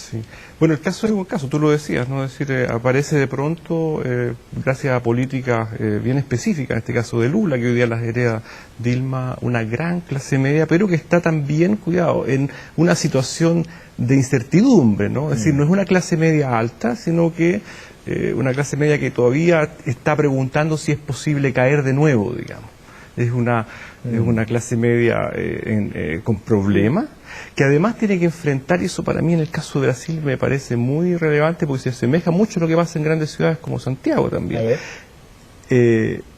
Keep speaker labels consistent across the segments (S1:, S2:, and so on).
S1: Sí. Bueno, el caso es un caso, tú lo decías, ¿no? Es decir, aparece de pronto, gracias a políticas bien específicas, en este caso de Lula, que hoy día las hereda Dilma, una gran clase media, pero que está también, cuidado, en una situación de incertidumbre, ¿no? Es decir, no es una clase media alta, sino que una clase media que todavía está preguntando si es posible caer de nuevo, digamos. Es una clase media con problemas, que además tiene que enfrentar, y eso para mí en el caso de Brasil me parece muy relevante, porque se asemeja mucho a lo que pasa en grandes ciudades como Santiago también,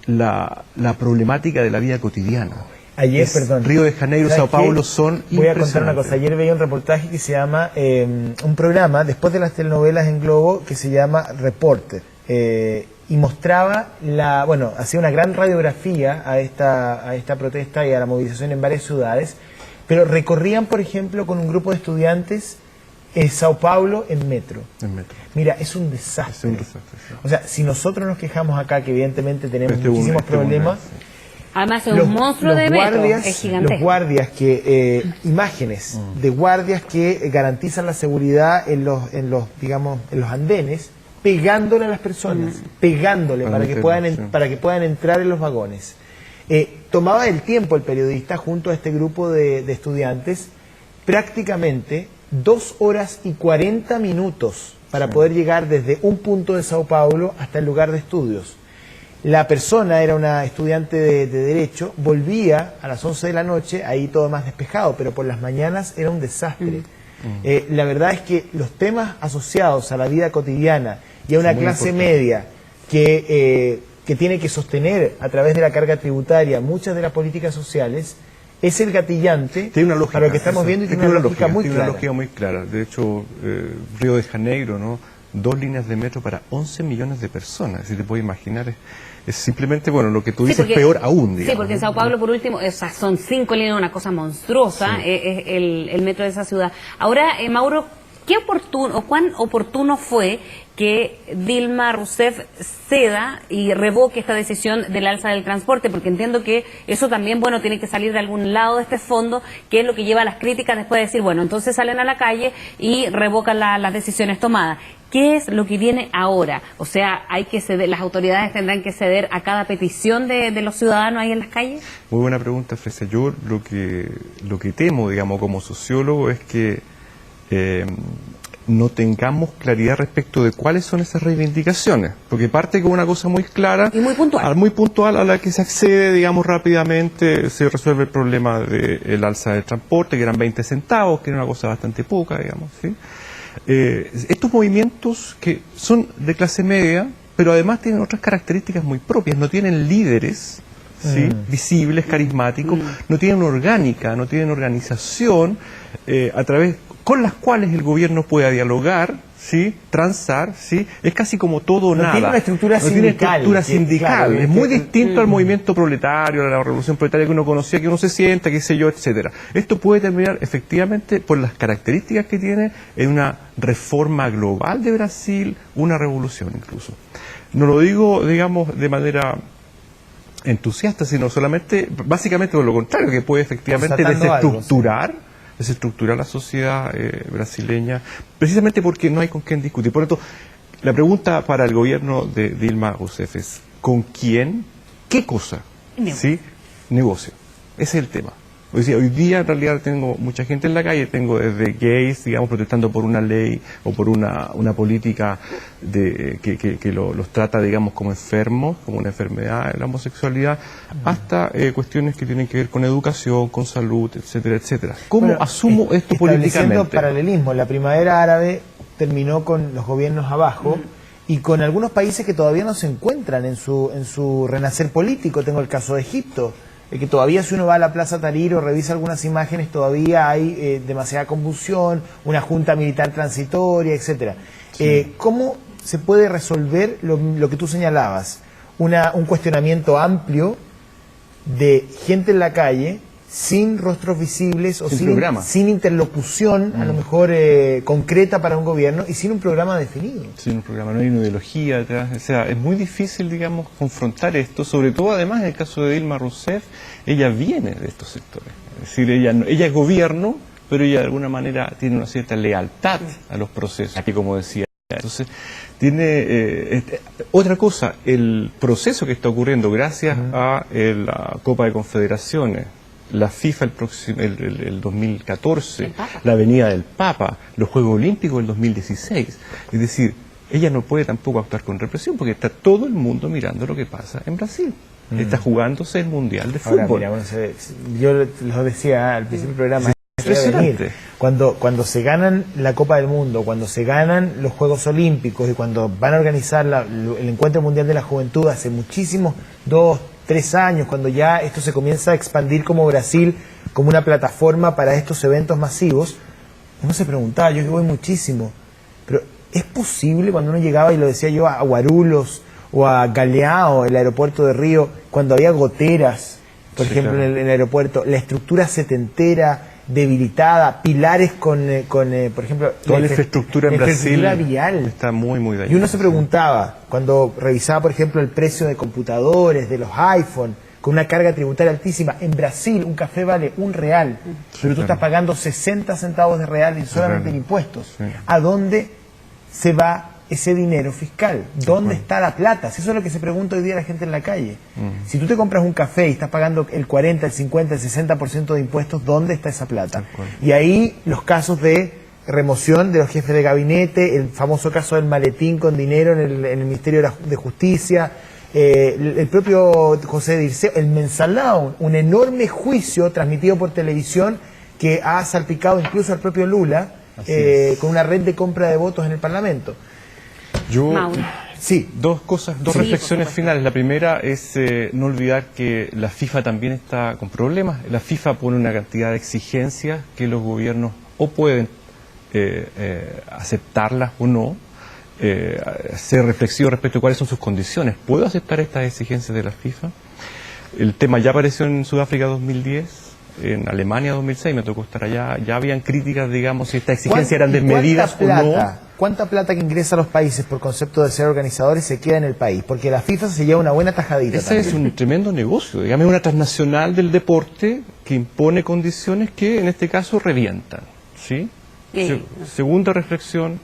S1: la problemática de la vida cotidiana.
S2: Ayer, perdón,
S1: Río de Janeiro, Sao Paulo son
S2: Voy a contar una cosa. Ayer veía un reportaje que se llama, un programa, después de las telenovelas en Globo, que se llama Reporter. Y mostraba hacía una gran radiografía a esta protesta y a la movilización en varias ciudades, pero recorrían, por ejemplo, con un grupo de estudiantes Sao Paulo en metro. Mira, es un desastre. Sí. O sea, si nosotros nos quejamos acá, que evidentemente tenemos muchísimos problemas...
S3: Además es un monstruo de metro, es gigantesco.
S2: Los guardias que, imágenes de guardias que garantizan la seguridad en los andenes, pegándole a las personas, pegándole para que puedan entrar en los vagones. Tomaba el tiempo el periodista junto a este grupo de estudiantes, prácticamente 2 horas y 40 minutos para poder llegar desde un punto de Sao Paulo hasta el lugar de estudios. La persona era una estudiante de Derecho, volvía a las 11 de la noche, ahí todo más despejado, pero por las mañanas era un desastre. La verdad es que los temas asociados a la vida cotidiana y a una clase media que tiene que sostener a través de la carga tributaria muchas de las políticas sociales, es el gatillante para lo que estamos viendo, y tiene una lógica muy clara.
S1: De hecho, Río de Janeiro, ¿no? 2 líneas de metro para 11 millones de personas. Si te puedes imaginar, es simplemente, bueno, lo que tú dices, peor aún, digamos.
S3: Sí, porque en Sao Paulo, por último, son 5 líneas, una cosa monstruosa, es el metro de esa ciudad. Ahora, Mauro, ¿cuán oportuno fue que Dilma Rousseff ceda y revoque esta decisión del alza del transporte? Porque entiendo que eso también, bueno, tiene que salir de algún lado de este fondo, que es lo que lleva a las críticas después de decir, bueno, entonces salen a la calle y revocan las decisiones tomadas. ¿Qué es lo que viene ahora? O sea, hay que ceder, las autoridades tendrán que ceder a cada petición de los ciudadanos ahí en las calles.
S1: Muy buena pregunta, Fresia. Yo lo que temo, digamos, como sociólogo, es que no tengamos claridad respecto de cuáles son esas reivindicaciones, porque parte con una cosa muy clara
S3: y muy puntual
S1: a la que se accede, digamos, rápidamente, se resuelve el problema del alza del transporte, que eran 20 centavos, que era una cosa bastante poca, digamos, ¿sí? Estos movimientos que son de clase media, pero además tienen otras características muy propias, no tienen líderes, ¿sí? Visibles, carismáticos, no tienen orgánica, no tienen organización con las cuales el gobierno pueda dialogar, ¿sí? Transar, ¿sí? Es casi como todo o nada.
S2: Tiene una estructura sindical.
S1: Claro, es muy distinto al movimiento proletario, a la revolución proletaria que uno conocía, que uno se sienta, qué sé yo, etcétera. Esto puede terminar efectivamente, por las características que tiene, en una reforma global de Brasil, una revolución incluso. No lo digo, digamos, de manera entusiasta, sino solamente, básicamente por lo contrario, que puede efectivamente desestructurar la sociedad brasileña, precisamente porque no hay con quién discutir. Por lo tanto, la pregunta para el gobierno de Dilma Rousseff es: ¿con quién? ¿Qué cosa? ¿Sí? Negocio. Ese es el tema. Hoy día en realidad tengo mucha gente en la calle, tengo desde gays, digamos, protestando por una ley o por una política que los trata, digamos, como enfermos, como una enfermedad la homosexualidad, hasta cuestiones que tienen que ver con educación, con salud, etcétera, etcétera. ¿Cómo asumo esto políticamente?
S2: Estableciendo paralelismo, la primavera árabe terminó con los gobiernos abajo y con algunos países que todavía no se encuentran en su renacer político. Tengo el caso de Egipto, que todavía, si uno va a la Plaza Tahrir o revisa algunas imágenes, todavía hay demasiada convulsión, una junta militar transitoria, etcétera. Sí. ¿Cómo se puede resolver lo que tú señalabas? Un cuestionamiento amplio de gente en la calle, sin rostros visibles o sin interlocución, a lo mejor concreta para un gobierno, y sin un programa definido.
S1: Sin un programa, no hay una ideología detrás. O sea, es muy difícil, digamos, confrontar esto, sobre todo además en el caso de Dilma Rousseff. Ella viene de estos sectores, es decir, ella es gobierno, pero ella de alguna manera tiene una cierta lealtad a los procesos, aquí como decía. Entonces, tiene otra cosa, el proceso que está ocurriendo gracias a la Copa de Confederaciones, la FIFA el 2014, la venida del Papa, los Juegos Olímpicos del 2016. Es decir, ella no puede tampoco actuar con represión porque está todo el mundo mirando lo que pasa en Brasil. Está jugándose el Mundial de Fútbol.
S2: Ahora, mira, bueno, yo lo decía al principio del programa. Cuando se ganan la Copa del Mundo, cuando se ganan los Juegos Olímpicos y cuando van a organizar el Encuentro Mundial de la Juventud hace muchísimos, 2, 3 años, cuando ya esto se comienza a expandir como Brasil, como una plataforma para estos eventos masivos, uno se preguntaba, yo que voy muchísimo, pero ¿es posible cuando uno llegaba, y lo decía yo, a Guarulhos o a Galeão, el aeropuerto de Río, cuando había goteras, por ejemplo, claro, en el aeropuerto, la estructura setentera, debilitada, pilares con por ejemplo,
S1: toda la infraestructura en Brasil
S2: vial
S1: está muy dañada.
S2: Y uno se preguntaba, cuando revisaba, por ejemplo, el precio de computadores, de los iPhone, con una carga tributaria altísima, en Brasil un café vale $1, pero tú estás pagando 60 centavos de real y solamente en impuestos. Sí. ¿A dónde se va ese dinero fiscal? ¿Dónde está la plata? Si eso es lo que se pregunta hoy día la gente en la calle. Si tú te compras un café y estás pagando el 40, el 50, el 60% de impuestos, ¿dónde está esa plata? Y ahí los casos de remoción de los jefes de gabinete, el famoso caso del maletín con dinero en el Ministerio de Justicia, el propio José Dirceu, el Mensalão, un enorme juicio transmitido por televisión que ha salpicado incluso al propio Lula, con una red de compra de votos en el Parlamento.
S1: Yo, sí, dos reflexiones finales. La primera es no olvidar que la FIFA también está con problemas. La FIFA pone una cantidad de exigencias que los gobiernos o pueden aceptarlas o no, ser reflexivos respecto a cuáles son sus condiciones. ¿Puedo aceptar estas exigencias de la FIFA? El tema ya apareció en Sudáfrica 2010. En Alemania 2006 me tocó estar allá, ya habían críticas, digamos, si estas exigencias eran desmedidas o no.
S2: ¿Cuánta plata que ingresa a los países por concepto de ser organizadores se queda en el país? Porque la FIFA se lleva una buena tajadita.
S1: Ese es un tremendo negocio, digamos, una transnacional del deporte que impone condiciones que en este caso revientan, ¿sí? Segunda reflexión,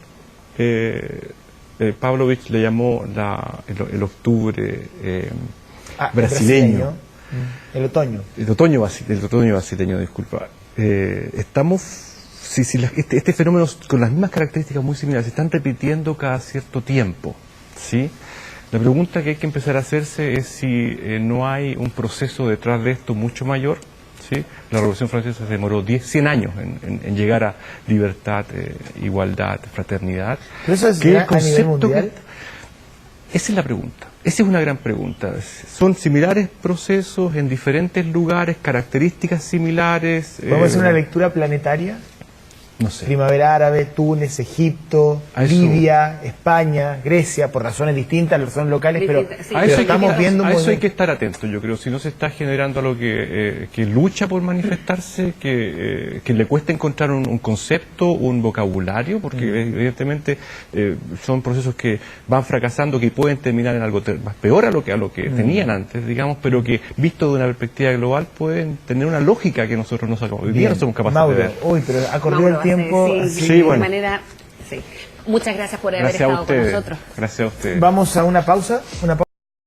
S1: Pavlovich le llamó el octubre brasileño.
S2: El otoño.
S1: El otoño brasileño, disculpa. Este fenómeno con las mismas características muy similares se están repitiendo cada cierto tiempo, ¿sí? La pregunta que hay que empezar a hacerse es si no hay un proceso detrás de esto mucho mayor, ¿sí? La Revolución Francesa se demoró 100 años en llegar a libertad, igualdad, fraternidad.
S2: ¿Pero eso es a nivel mundial?
S1: Esa es la pregunta. Esa es una gran pregunta. Son similares procesos en diferentes lugares, características similares.
S2: ¿Podemos hacer una lectura planetaria?
S1: No sé.
S2: Primavera árabe, Túnez, Egipto, Libia, España, Grecia, por razones distintas, razones locales, pero estamos viendo
S1: a eso hay que estar atentos, yo creo. Si no se está generando algo que lucha por manifestarse, que le cuesta encontrar un concepto, un vocabulario, porque evidentemente son procesos que van fracasando, que pueden terminar en algo más peor a lo que tenían antes, digamos, pero que visto de una perspectiva global pueden tener una lógica que nosotros no sacamos. Hoy día no somos capaces de ver.
S2: Uy, pero ha corrido el tiempo.
S3: Sí, bueno. De manera, sí. Muchas gracias por haber estado con nosotros.
S1: Gracias a ustedes.
S2: Vamos a una pausa.